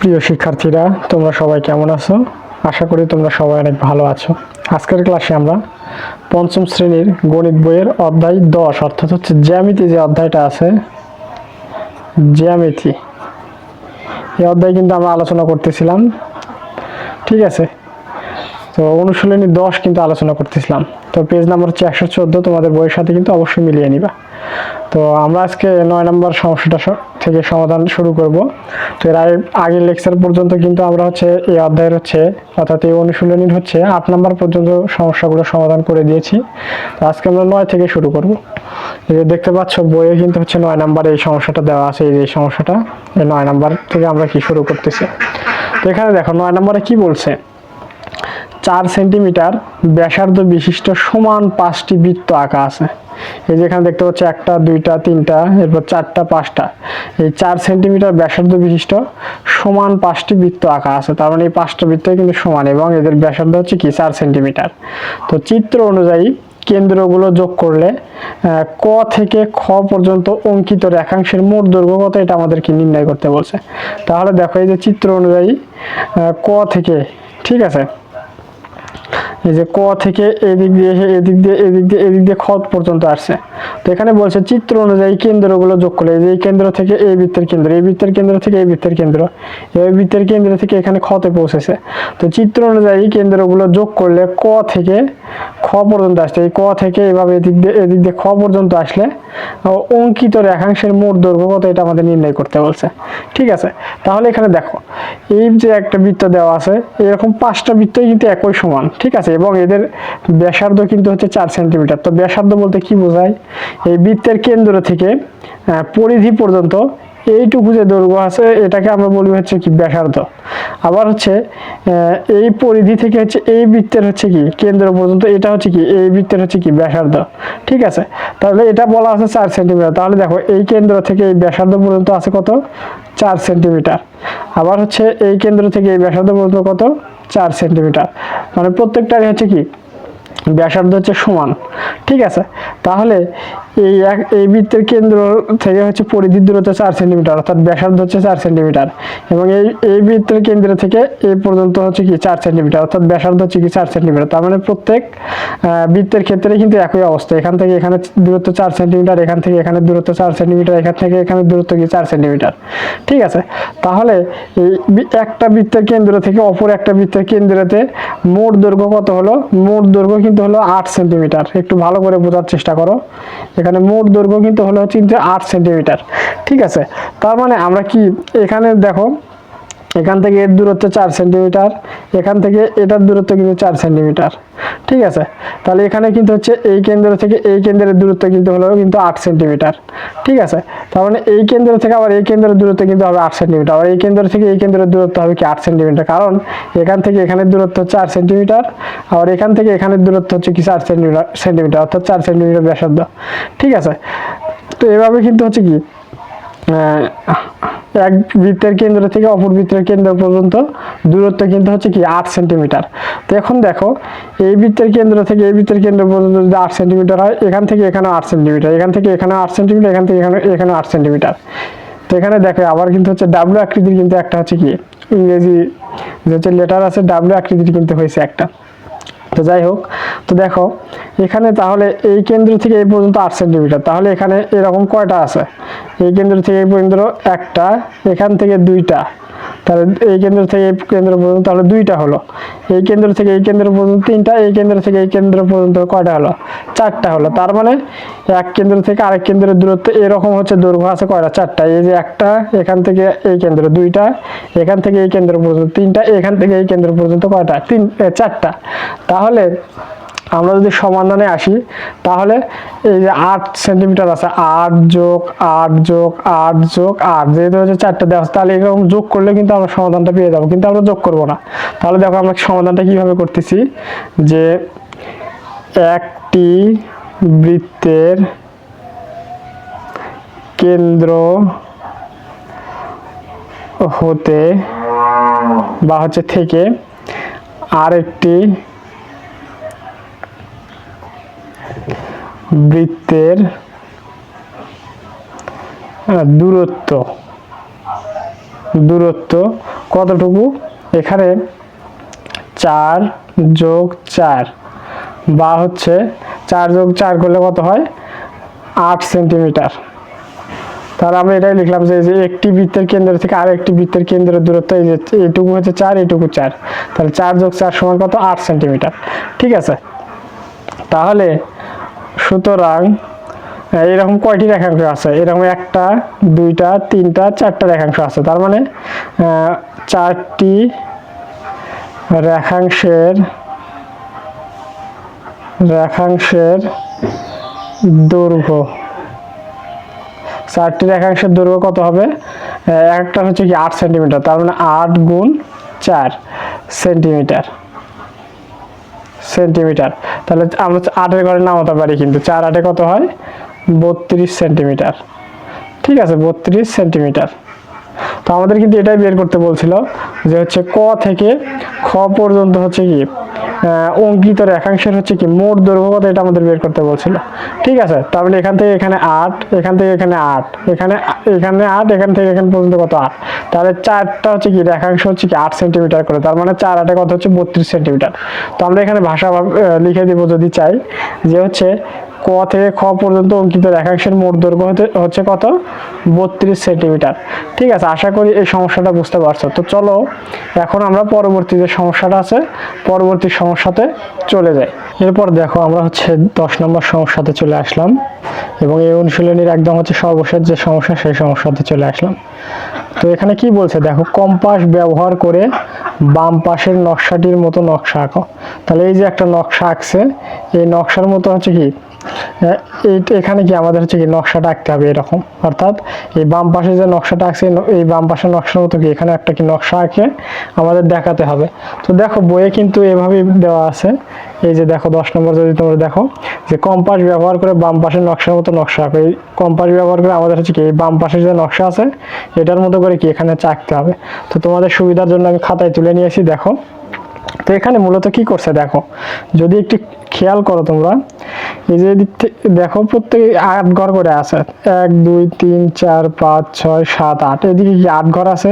প্রিয় শিক্ষার্থীরা, তোমরা সবাই কেমন আছো? আশা করি তোমরা সবাই অনেক ভালো আছো। আজকের ক্লাসে আমরা পঞ্চম শ্রেণীর গণিত বইয়ের অধ্যায় 10 অর্থাৎ হচ্ছে জ্যামিতি যে অধ্যায়টা আছে, জ্যামিতি এই অধ্যায় কিন্তু আমরা আলোচনা করতেছিলাম। ঠিক আছে, তো অনুশীলনী 10 কিন্তু আলোচনা করতেছিলাম। তো পেজ নাম্বার হচ্ছে 114, তোমাদের বইয়ের সাথে কিন্তু অবশ্যই মিলিয়ে নিবা। তো আমরা আজকে 9 নম্বর সমস্যাটা থেকে সমাধান শুরু করব। তো এর আগের লেকচার পর্যন্ত কিন্তু আমরা হচ্ছে এই অধ্যায়ের অর্থাৎ এই অনুশীলনীর 8 নম্বর পর্যন্ত সমস্যাগুলো সমাধান করে দিয়েছি। তো আজকে আমরা 9 থেকে শুরু করব। এই যে দেখতে পাচ্ছ বইয়ে কিন্তু 9 নম্বর এই সমস্যাটা দেওয়া আছে। এই যে সমস্যাটা, এই 9 নম্বর থেকে আমরা কি শুরু করতেছি। তো এখানে দেখো 9 নম্বরে কি বলছে, 4 সেন্টিমিটার ব্যাসার্ধ বিশিষ্ট সমান 5টি বৃত্ত আঁকা আছে। এই যে এখানে দেখতে পাচ্ছি 1টা 2টা 3টা, এরপর 4টা 5টা, এই 4 সেন্টিমিটার ব্যাসার্ধ বিশিষ্ট সমান 5টি বৃত্ত আঁকা আছে। তার মানে এই 5টা বৃত্ত কিন্তু সমান এবং এদের ব্যাসার্ধ হচ্ছে কি 4 সেন্টিমিটার। তো চিত্র অনুযায়ী কেন্দ্রগুলো যোগ করলে ক থেকে খ পর্যন্ত অঙ্কিত রেখাংশের মোট দৈর্ঘ্য কত, এটা আমাদেরকে নির্ণয় করতে বলছে। তাহলে দেখো এই যে চিত্র অনুযায়ী ক থেকে, ঠিক আছে, এই যে ক থেকে এদিক দিয়ে এসে এদিক দিয়ে খ পর্যন্ত আসছে। তো এখানে বলছে চিত্র অনুযায়ী কেন্দ্রগুলো যোগ করলে, এই যে এই কেন্দ্র থেকে এই বৃত্তের কেন্দ্র, এই বৃত্তের কেন্দ্র থেকে এই বৃত্তের কেন্দ্র, এই বৃত্তের কেন্দ্র থেকে এখানে খতে পৌঁছেছে। তো চিত্র অনুযায়ী কেন্দ্রগুলো যোগ করলে ক থেকে খ পর্যন্ত আসছে। এই ক থেকে এভাবে এদিক দিয়ে খ পর্যন্ত আসলে অঙ্কিত রেখাংশের মোট দৈর্ঘ্য কত, এটা আমাদের নির্ণয় করতে বলছে। ঠিক আছে, তাহলে এখানে দেখো এই যে একটা বৃত্ত দেওয়া আছে, এরকম 5টা বৃত্তই কিন্তু একই সমান। ঠিক আছে, এবং এদের ব্যাসার্ধ কিন্তু হচ্ছে 4 সেন্টিমিটার। তো ব্যাসার্ধ বলতে কি বোঝায়, এই বৃত্তের কেন্দ্র থেকে পরিধি পর্যন্ত এইটুকু যে দৈর্ঘ্য আছে এটাকে আমরা বলি হচ্ছে কি ব্যাসার্ধ। আবার হচ্ছে এই পরিধি থেকে হচ্ছে এই বৃত্তের হচ্ছে কি কেন্দ্র পর্যন্ত, এটা হচ্ছে কি এই বৃত্তের হচ্ছে কি ব্যাসার্ধ। ঠিক আছে, তাহলে এটা বলা আছে 4 সেন্টিমিটার। তাহলে দেখো এই কেন্দ্র থেকে এই ব্যাসার্ধ পর্যন্ত আছে কত, 4 সেন্টিমিটার। আবার হচ্ছে এই কেন্দ্র থেকে এই ব্যাসার্ধ পর্যন্ত কত, 4 সেন্টিমিটার। মানে প্রত্যেকটারই হচ্ছে কি ব্যাসার্ধ হচ্ছে সমান। ঠিক আছে, তাহলে এই বৃত্তের কেন্দ্র থেকে হচ্ছে পরিধির দূরত্ব 4 সেন্টিমিটার, অর্থাৎ ব্যাসার্ধ হচ্ছে 4 সেন্টিমিটার, এবং এই বৃত্তের কেন্দ্র থেকে এই পর্যন্ত হচ্ছে কি 4 সেন্টিমিটার, অর্থাৎ ব্যাসার্ধ হচ্ছে কি 4 সেন্টিমিটার। তার মানে প্রত্যেক বৃত্তের ক্ষেত্রে কিন্তু একই অবস্থা। এখান থেকে এখানে দূরত্ব 4 সেন্টিমিটার, এখান থেকে এখানে দূরত্ব 4 সেন্টিমিটার, এখান থেকে এখানে দূরত্ব কি 4 সেন্টিমিটার। ঠিক আছে, তাহলে এই একটা বৃত্তের কেন্দ্র থেকে অপর একটা বৃত্তের কেন্দ্রতে মোট দৈর্ঘ্য কত হলো, মোট দৈর্ঘ্য কিন্তু হলো 8 সেন্টিমিটার। একটু ভালো করে বোঝার চেষ্টা করো, এখানে মোট দৈর্ঘ্য কিন্তু হলো হচ্ছে 8 সেন্টিমিটার। ঠিক আছে, তার মানে আমরা কি এখানে দেখো এখান থেকে এর দূরত্ব 4 সেন্টিমিটার, এখান থেকে এটার দূরত্ব কিন্তু 4 সেন্টিমিটার। ঠিক আছে, তাহলে এখানে কিন্তু হচ্ছে এই কেন্দ্র থেকে এই কেন্দ্রের দূরত্ব কিন্তু হলো কিন্তু 8 সেন্টিমিটার। ঠিক আছে, তার মানে এই কেন্দ্র থেকে আবার এই কেন্দ্রের দূরত্ব কিন্তু হবে 8 সেন্টিমিটার, আর এই কেন্দ্র থেকে এই কেন্দ্রের দূরত্ব হবে কি 8 সেন্টিমিটার, কারণ এখান থেকে এখানের দূরত্ব 4 সেন্টিমিটার, আর এখান থেকে এখানের দূরত্ব হচ্ছে কি 4 সেন্টিমিটার, অর্থাৎ 4 সেন্টিমিটার ব্যাসার্ধ। ঠিক আছে, তো এভাবে কিন্তু হচ্ছে কি এক বৃত্তের কেন্দ্র থেকে অপর বৃত্তের কেন্দ্র পর্যন্ত দূরত্ব কিন্তু হচ্ছে কি 8 সেন্টিমিটার। তো এখন দেখো এই বৃত্তের কেন্দ্র থেকে এই বৃত্তের কেন্দ্র পর্যন্ত যদি 8 সেন্টিমিটার হয়, এখান থেকে এখানে 8 সেন্টিমিটার, এখান থেকে এখানে 8 সেন্টিমিটার, এখান থেকে এখানে 8 সেন্টিমিটার। তো এখানে দেখো আবার কিন্তু হচ্ছে ডাব্লু আকৃতির কিন্তু একটা হচ্ছে কি ইংরেজি যে হচ্ছে লেটার আছে, ডাব্লু আকৃতির কিন্তু হয়েছে একটা। তো যাই হোক, তো দেখো এখানে তাহলে এই কেন্দ্র থেকে এই পর্যন্ত 8 সেন্টিমিটার, তাহলে এখানে এরকম কয়টা আছে, এই কেন্দ্র থেকে এই পর্যন্ত একটা, এখান থেকে 2টা, তাহলে এই কেন্দ্র থেকে এই কেন্দ্র পর্যন্ত তাহলে 2টা হলো, এই কেন্দ্র থেকে এই কেন্দ্র পর্যন্ত 3টা, এই কেন্দ্র থেকে এই কেন্দ্র পর্যন্ত কয়টা হলো, 4টা হলো। তার মানে এক কেন্দ্র থেকে আরেক কেন্দ্রের দূরত্ব এরকম হচ্ছে দৈর্ঘ্য আছে কয়টা, 4টা। এই যে একটা, এখান থেকে এই কেন্দ্র 2টা, এখান থেকে এই কেন্দ্র পর্যন্ত 3টা, এখান থেকে এই কেন্দ্র পর্যন্ত কয়টা, 4টা। তাহলে আমরা যদি সমাধানে আসি, তাহলে এই যে 8 সেন্টিমিটার আছে, 8 যোগ 8 যোগ 8 যোগ 8, যেহেতু হচ্ছে 4টা দেওয়া আছে, তাহলে এরকম যোগ করলে কিন্তু আমরা সমাধানটা পেয়ে যাবো, কিন্তু আমরা যোগ করব না। তাহলে দেখো আমরা সমাধানটা কিভাবে করতেছি, যে একটি বৃত্তের কেন্দ্র হতে বা হচ্ছে থেকে আরেকটি বৃত্তের দূরত্ব কতটুকু, এখানে 4 যোগ 4 বা হচ্ছে 4 যোগ 4 করলে কত হয়, 8 সেন্টিমিটার। তাহলে আমরা এটাই লিখলাম যে একটি বৃত্তের কেন্দ্র থেকে আর একটি বৃত্তের কেন্দ্রের দূরত্ব এই যে এইটুকু হচ্ছে 4, এইটুকু 4, তাহলে 4 যোগ 4 সমান কত, 8 সেন্টিমিটার। ঠিক আছে, তাহলে সুতরাং এরকম কয়টি রেখাংশ আছে, এরকম 1টা 2টা 3টা 4টা রেখাংশ আছে, তার মানে 4টি রেখাংশের দৈর্ঘ্য, 4টি রেখাংশের দৈর্ঘ্য কত হবে, একটা হচ্ছে কি 8 সেন্টিমিটার, তার মানে 8 গুণ 4 সেন্টিমিটার। তাহলে আমরা 8-এর ঘরে নামাতে পারি, কিন্তু 4 8-এ কত হয়, 32 সেন্টিমিটার। ঠিক আছে, 32 সেন্টিমিটার। তো আমাদের কিন্তু এটাই বের করতে বলছিল যে হচ্ছে ক থেকে খ পর্যন্ত হচ্ছে কি অঙ্কিত রেখাংশের হচ্ছে কি মোট দৈর্ঘ্য কত, এটা আমাদের বের করতে বলছিল। ঠিক আছে, তাহলে এখান থেকে এখানে 8, এখান থেকে এখানে 8, এখানে 8, এখান থেকে এখানে পর্যন্ত কত 8, তাহলে 4টা হচ্ছে কি রেখাংশ হচ্ছে কি 8 সেন্টিমিটার করে, তার মানে 4 8-এ কত হচ্ছে 32 সেন্টিমিটার। তো আমরা এখানে ভাষা লিখে দিব যদি চাই যে হচ্ছে ক থেকে খ পর্যন্ত অঙ্কিত রেখাংশের মোট দৈর্ঘ্য হচ্ছে কত, 32 সেন্টিমিটার। ঠিক আছে, আশা করি এই সমস্যাটা বুঝতে পারছো। তো চলো এখন আমরা পরবর্তী যে সমস্যাটা আছে পরবর্তী সমস্যাতে চলে যাই। এরপর দেখো আমরা হচ্ছে 10 নম্বর সমস্যাতে চলে আসলাম এবং এই অনুশীলনীর একদম হচ্ছে সর্বশেষ যে সমস্যা সেই সমস্যাতে চলে আসলাম। তো এখানে কি বলছে দেখো, কম্পাস ব্যবহার করে বাম পাশের নকশাটির মতো নকশা আঁকো। তাহলে এই যে একটা নকশা আঁকছে, এই নকশার মতো হচ্ছে কি এখানে কি আমাদের হচ্ছে কি নকশাটা আঁকতে হবে এরকম, অর্থাৎ এই বাম পাশে যে নকশাটা আঁকছে এই বাম পাশের নকশার মতো কি এখানে একটা কি নকশা আঁকে আমাদের দেখাতে হবে। তো দেখো বইয়ে কিন্তু এভাবেই দেওয়া আছে, এই যে দেখো 10 নম্বর যদি তোমরা দেখো যে কম্পাস ব্যবহার করে বাম পাশের নকশার মতো নকশা আঁকো। এই কম্পাস ব্যবহার করে আমাদের হচ্ছে কি এই বাম পাশের যে নকশা আছে এটার মতো করে কি এখানে আঁকতে হবে। তো তোমাদের সুবিধার জন্য আমি খাতায় তুলে নিয়েছি, দেখো। তো এখানে মূলত কি করছে দেখো, যদি একটু খেয়াল করো তোমরা, এই যে দিক থেকে দেখো প্রত্যেকে 8 ঘর করে আছে, 1 2 3 4 5 6 7 8, এদিকে কি 8 ঘর আছে,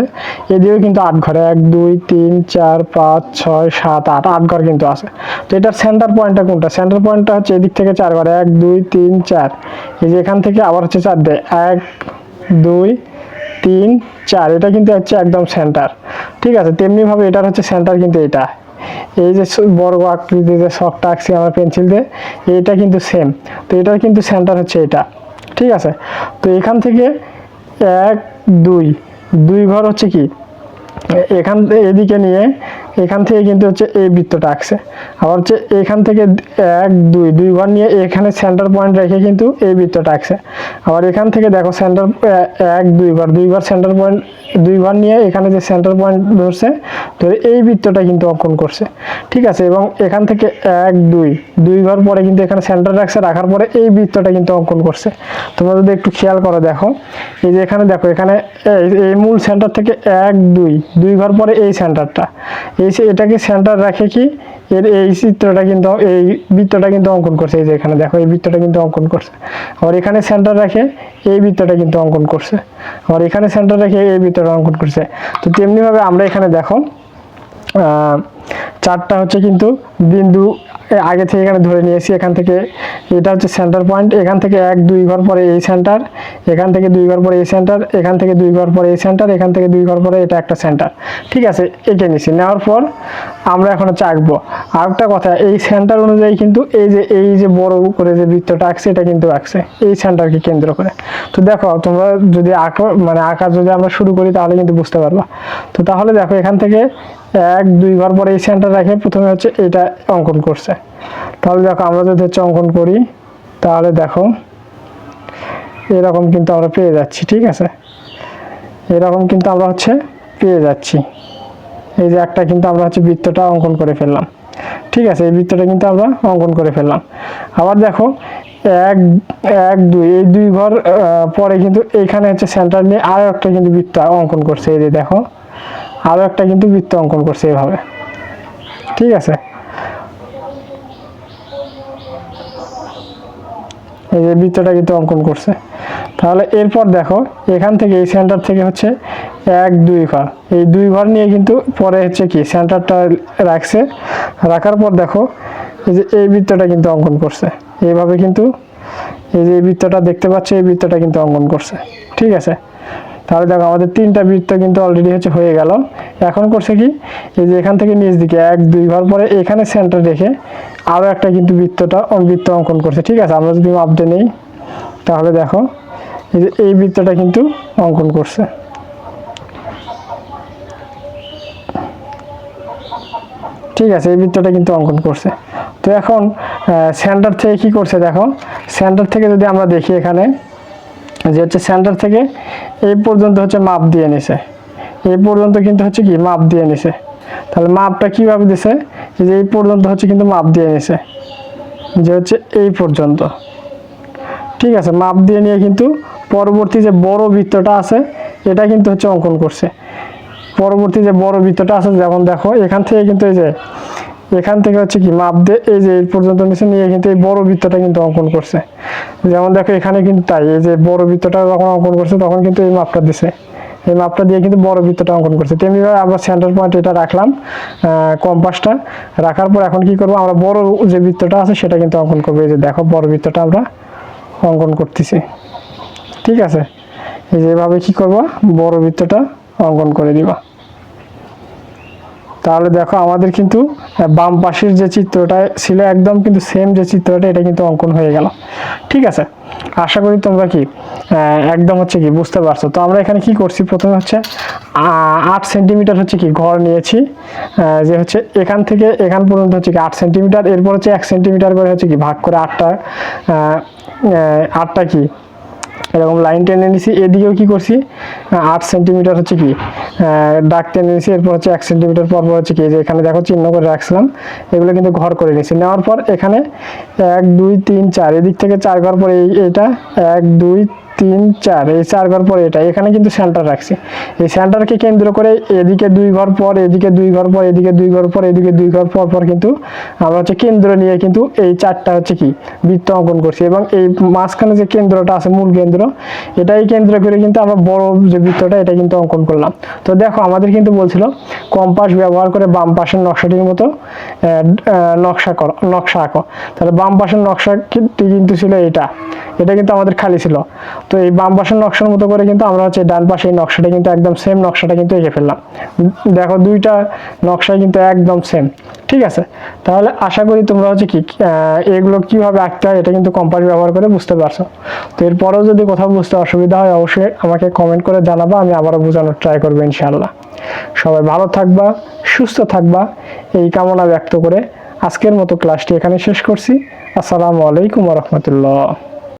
এদিকেও কিন্তু 8 ঘরে 1 2 3 4 5 6 7 8, 8 ঘর কিন্তু আছে। তো এটার সেন্টার পয়েন্টটা কোনটা, সেন্টার পয়েন্টটা হচ্ছে এদিক থেকে 4 ঘরে 1 2 3 4, এই যে এখান থেকে আবার হচ্ছে 4 দেয় 1 2 3 4, এটা কিন্তু হচ্ছে একদম সেন্টার। ঠিক আছে, তেমনি ভাবে এটার হচ্ছে সেন্টার কিন্তু এটা, এই যে বর্গ আকৃতির যে শখটা আঁকছি আমার পেন্সিল দিয়ে এইটা কিন্তু সেম। তো এটার কিন্তু সেন্টার হচ্ছে এটা। ঠিক আছে, তো এখান থেকে 1 2 ঘর হচ্ছে কি এখান এদিকে নিয়ে এখান থেকে কিন্তু হচ্ছে এই বৃত্তটা আঁকছে, আবার হচ্ছে এখান থেকে 1 2 ঘর নিয়ে এখানে সেন্টার পয়েন্ট রেখে কিন্তু এই বৃত্তটা আঁকছে। আবার এখান থেকে দেখো সেন্টার 1 2 ঘর সেন্টার পয়েন্ট 2 ঘর নিয়ে এখানে যে সেন্টার পয়েন্ট ধরছে তো এই বৃত্তটা কিন্তু অঙ্কন করছে। ঠিক আছে, এবং এখান থেকে 1 2 ঘর পরে কিন্তু এখানে সেন্টার রাখছে, রাখার পরে এই বৃত্তটা কিন্তু অঙ্কন করছে। তোমরা যদি একটু খেয়াল করো দেখো, এই যে এখানে দেখো এখানে এই মূল সেন্টার থেকে 1 2 ঘর পরে এই সেন্টারটা, এটাকে সেন্টার রাখে কি এর এই চিত্রটা কিন্তু এই বৃত্তটা কিন্তু অঙ্কন করছে। এই যে এখানে দেখো এই বৃত্তটা কিন্তু অঙ্কন করছে, আর এখানে সেন্টার রাখে এই বৃত্তটা কিন্তু অঙ্কন করছে, আর এখানে সেন্টার রেখে এই বৃত্তটা অঙ্কন করছে। তো তেমনি ভাবে আমরা এখানে দেখো 4টা হচ্ছে কিন্তু বিন্দু আগে থেকে এখানে ধরে নিয়েছি। এখান থেকে এটা হচ্ছে সেন্টার পয়েন্ট, এখান থেকে 1 2 ঘর পরে এই সেন্টার, এখান থেকে 2 ঘর পরে এই সেন্টার, এখান থেকে 2 ঘর পরে এই সেন্টার, এখান থেকে 2 ঘর পরে এটা একটা সেন্টার। ঠিক আছে, এঁকে নিছি, নেওয়ার পর আমরা এখন হচ্ছে আঁকবো। আরেকটা কথা, এই সেন্টার অনুযায়ী কিন্তু এই যে বড় করে যে বৃত্তটা আঁকছে এটা কিন্তু আঁকছে এই সেন্টারকে কেন্দ্র করে। তো দেখো তোমরা যদি আঁকা যদি আমরা শুরু করি তাহলে কিন্তু বুঝতে পারবা। তো তাহলে দেখো এখান থেকে 1 2 ঘর পরে এই সেন্টার রেখে প্রথমে হচ্ছে এটা অঙ্কন করছে। তাহলে দেখো আমরা যদি হচ্ছে অঙ্কন করি তাহলে দেখো এরকম কিন্তু আমরা পেয়ে যাচ্ছি। ঠিক আছে, এরকম কিন্তু আমরা হচ্ছে পেয়ে যাচ্ছি। এই যে একটা কিন্তু আমরা হচ্ছে বৃত্তটা অঙ্কন করে ফেললাম। ঠিক আছে, এই বৃত্তটা কিন্তু আমরা অঙ্কন করে ফেললাম। আবার দেখো 1 2 এই 2 ঘর পরে কিন্তু এইখানে হচ্ছে সেন্টার নিয়ে আরো একটা কিন্তু বৃত্ত অঙ্কন করছে। এই যে দেখো আরো একটা কিন্তু বৃত্ত অঙ্কন করছে এইভাবে। ঠিক আছে, এই যে বৃত্তটা কিন্তু অঙ্কন করছে। তাহলে এরপর দেখো এখান থেকে এই সেন্টার থেকে হচ্ছে এক দুই ঘর, এই দুই ঘর নিয়ে কিন্তু পরে হচ্ছে কি সেন্টারটা রাখছে। রাখার পর দেখো এই যে এই বৃত্তটা কিন্তু অঙ্কন করছে এইভাবে, কিন্তু এই যে এই বৃত্তটা দেখতে পাচ্ছ, এই বৃত্তটা কিন্তু অঙ্কন করছে। ঠিক আছে, তাহলে দেখো আমাদের তিনটা বৃত্ত কিন্তু অলরেডি হচ্ছে হয়ে গেল। এখন করছে কি, এই যে এখান থেকে নিচ দিকে এক দুই ঘর পরে এখানে সেন্টার রেখে আরও একটা কিন্তু বৃত্ত অঙ্কন করছে। ঠিক আছে, আমরা যদি মাপতে নেই তাহলে দেখো এই যে এই বৃত্তটা কিন্তু অঙ্কন করছে। ঠিক আছে, এই বৃত্তটা কিন্তু অঙ্কন করছে। তো এখন সেন্টার থেকে কি করছে দেখো, সেন্টার থেকে যদি আমরা দেখি এখানে যে হচ্ছে সেন্টার থেকে এই পর্যন্ত হচ্ছে মাপ দিয়ে নিছে, এই পর্যন্ত কিন্তু হচ্ছে কি মাপ দিয়ে নিছে। তাহলে মাপটা কিভাবে দিছে, যে এই পর্যন্ত হচ্ছে কিন্তু মাপ দিয়ে নিছে, যে হচ্ছে এই পর্যন্ত। ঠিক আছে, মাপ দিয়ে নিয়ে কিন্তু পরবর্তী যে বড় বৃত্তটা আছে এটা কিন্তু হচ্ছে অঙ্কন করছে। পরবর্তী যে বড় বৃত্তটা আছে, যেমন দেখো এখান থেকে কিন্তু এই যে এখান থেকে হচ্ছে কি মাপ দিয়ে এই যে এই পর্যন্ত নিচে নিয়ে কিন্তু এই বড় বৃত্তটা কিন্তু অঙ্কন করছে। যেমন দেখো এখানে কিন্তু তাই, এই যে বড় বৃত্তটা যখন অঙ্কন করছে তখন কিন্তু এই মাপটা দিছে, এই মাপটা দিয়ে কিন্তু বড় বৃত্তটা অঙ্কন করছে। তেমনিভাবে আমরা সেন্টার পয়েন্ট এটা রাখলাম, কম্পাসটা রাখার পর এখন কি করব, আমরা বড় যে বৃত্তটা আছে সেটা কিন্তু অঙ্কন করবো। এই যে দেখো বড় বৃত্তটা আমরা অঙ্কন করতেছি। ঠিক আছে, এই যে এভাবে কি করবা, বড় বৃত্তটা অঙ্কন করে দিবা। তাহলে দেখো আমাদের কিন্তু বাম পাশের যে চিত্রটা ছিল একদম কিন্তু সেম যে চিত্রটা, এটা কিন্তু অঙ্কন হয়ে গেল। ঠিক আছে, আশা করি তোমরা কি একদম হচ্ছে কি বুঝতে পারছো। তো আমরা এখানে কি করছি, প্রথমে হচ্ছে 8 সেন্টিমিটার হচ্ছে কি ঘর নিয়েছি, যে হচ্ছে এখান থেকে এখান পর্যন্ত হচ্ছে কি 8 সেন্টিমিটার, এরপর হচ্ছে 1 সেন্টিমিটার করে হচ্ছে কি ভাগ করে আটটা কি এরকম লাইন টেনে নিছি। এদিকেও কি করছি, 8 সেন্টিমিটার হচ্ছে কি দাগ টেনে নিছি। এরপর হচ্ছে 1 সেন্টিমিটার পর হচ্ছে কি যে এখানে দেখো চিহ্ন করে রাখছিলাম, এগুলো কিন্তু ঘর করে নিছি। নেওয়ার পর এখানে 1 2 3 4, এদিক থেকে 4 ঘর পরে এইটা 1 2 3 4, এই 4 ঘর পরে এটা, এখানে কিন্তু সেন্টার রাখছি। এই সেন্টারকে কেন্দ্র করে এদিকে 2 ঘর পর, এদিকে 2 ঘর পর, এদিকে 2 ঘর পর, এদিকে 2 ঘর পর পর কিন্তু আমরা হচ্ছে কেন্দ্র নিয়ে কিন্তু এই 4টা হচ্ছে কি বৃত্ত অঙ্কন করছি। এবং এই মাঝখানে যে কেন্দ্রটা আছে মূল কেন্দ্র, এটাই কেন্দ্র করে কিন্তু আমরা বড় যে বৃত্তটা এটা কিন্তু অঙ্কন করলাম। তো দেখো আমাদের কিন্তু বলছিল কম্পাস ব্যবহার করে বাম পাশের নকশাটির মতো নকশা আঁকো। তাহলে বাম পাশের নকশাটি কিন্তু ছিল এটা, এটা কিন্তু আমাদের খালি ছিল। তো এই বাম পাশের নকশার মতো করে কিন্তু আমরা হচ্ছে ডান পাশে এই নকশাটা কিন্তু একদম সেম নকশাটা কিন্তু এঁকে ফেললাম। দেখো দুইটা নকশা কিন্তু একদম সেম। ঠিক আছে, তাহলে আশা করি তোমরা হচ্ছে কি এগুলো কিভাবে আঁকতে হয় এটা কিন্তু কম্পাস ব্যবহার করে বুঝতে পারছো। তো এরপরেও যদি কোথাও বুঝতে অসুবিধা হয় অবশ্যই আমাকে কমেন্ট করে জানাবা, আমি আবারও বোঝানোর ট্রাই করবো ইনশাআল্লাহ। সবাই ভালো থাকবা, সুস্থ থাকবা, এই কামনা ব্যক্ত করে আজকের মতো ক্লাসটি এখানে শেষ করছি। আসসালামু আলাইকুম ওয়া রাহমাতুল্লাহ।